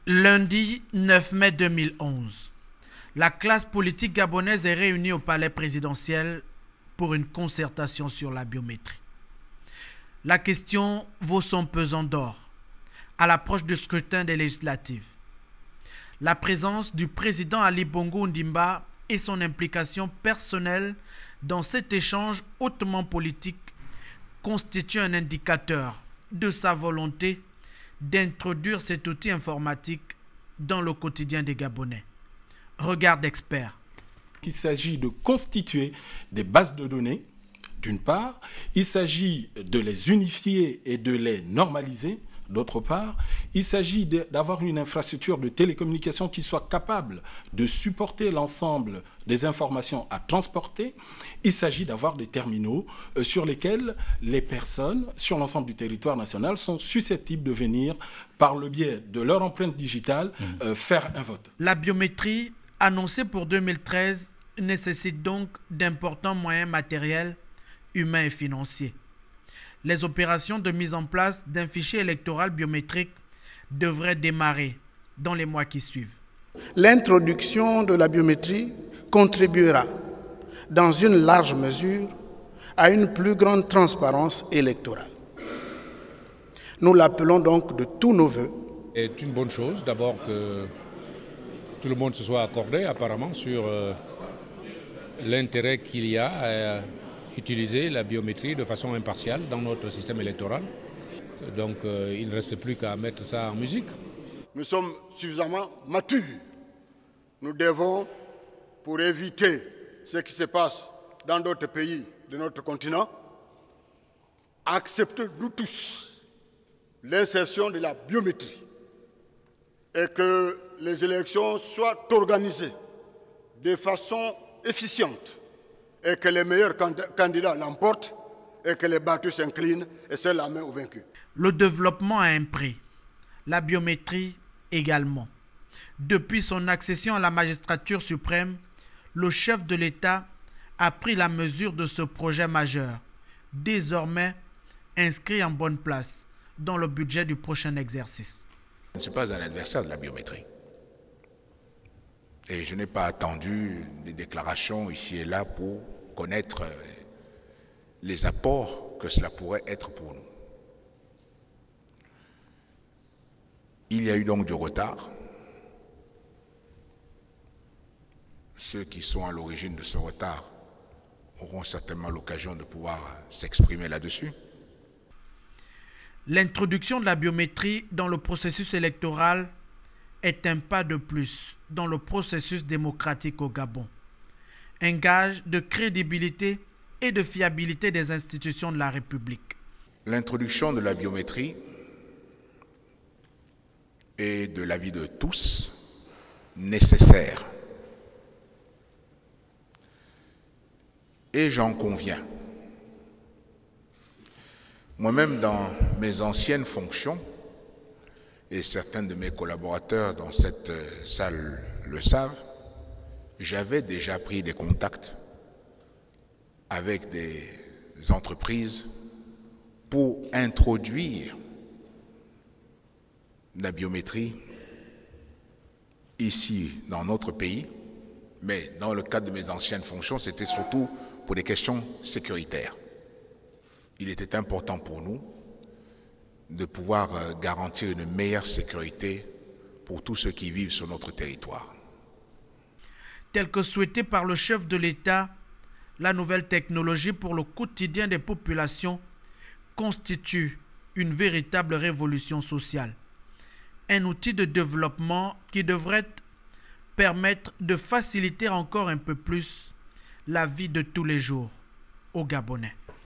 Lundi 9 mai 2011, la classe politique gabonaise est réunie au palais présidentiel pour une concertation sur la biométrie. La question vaut son pesant d'or à l'approche du scrutin des législatives. La présence du président Ali Bongo Ondimba et son implication personnelle dans cet échange hautement politique constituent un indicateur de sa volonté d'introduire cet outil informatique dans le quotidien des Gabonais. Regard d'expert. Il s'agit de constituer des bases de données, d'une part. Il s'agit de les unifier et de les normaliser, d'autre part. Il s'agit d'avoir une infrastructure de télécommunication qui soit capable de supporter l'ensemble des informations à transporter. Il s'agit d'avoir des terminaux sur lesquels les personnes sur l'ensemble du territoire national sont susceptibles de venir, par le biais de leur empreinte digitale, faire un vote. La biométrie, annoncée pour 2013, nécessite donc d'importants moyens matériels, humains et financiers. Les opérations de mise en place d'un fichier électoral biométrique devraient démarrer dans les mois qui suivent. L'introduction de la biométrie contribuera, dans une large mesure, à une plus grande transparence électorale. Nous l'appelons donc de tous nos vœux. C'est une bonne chose, d'abord que tout le monde se soit accordé apparemment sur l'intérêt qu'il y a à utiliser la biométrie de façon impartiale dans notre système électoral. Donc il ne reste plus qu'à mettre ça en musique. Nous sommes suffisamment matures. Nous devons, pour éviter ce qui se passe dans d'autres pays de notre continent, accepter nous tous l'insertion de la biométrie et que les élections soient organisées de façon efficiente et que les meilleurs candidats l'emportent et que les battus s'inclinent et c'est la main au vaincu. Le développement a un prix, la biométrie également. Depuis son accession à la magistrature suprême, le chef de l'État a pris la mesure de ce projet majeur, désormais inscrit en bonne place dans le budget du prochain exercice. Je ne suis pas un adversaire de la biométrie. Et je n'ai pas attendu des déclarations ici et là pour connaître les apports que cela pourrait être pour nous. Il y a eu donc du retard. Ceux qui sont à l'origine de ce retard auront certainement l'occasion de pouvoir s'exprimer là-dessus. L'introduction de la biométrie dans le processus électoral est un pas de plus dans le processus démocratique au Gabon. Un gage de crédibilité et de fiabilité des institutions de la République. L'introduction de la biométrie est, de l'avis de tous, nécessaire. Et j'en conviens. Moi-même, dans mes anciennes fonctions, et certains de mes collaborateurs dans cette salle le savent, j'avais déjà pris des contacts avec des entreprises pour introduire la biométrie ici dans notre pays, mais dans le cadre de mes anciennes fonctions, c'était surtout pour des questions sécuritaires. Il était important pour nous de pouvoir garantir une meilleure sécurité pour tous ceux qui vivent sur notre territoire. Tel que souhaité par le chef de l'État, la nouvelle technologie pour le quotidien des populations constitue une véritable révolution sociale. Un outil de développement qui devrait permettre de faciliter encore un peu plus la vie de tous les jours aux Gabonais.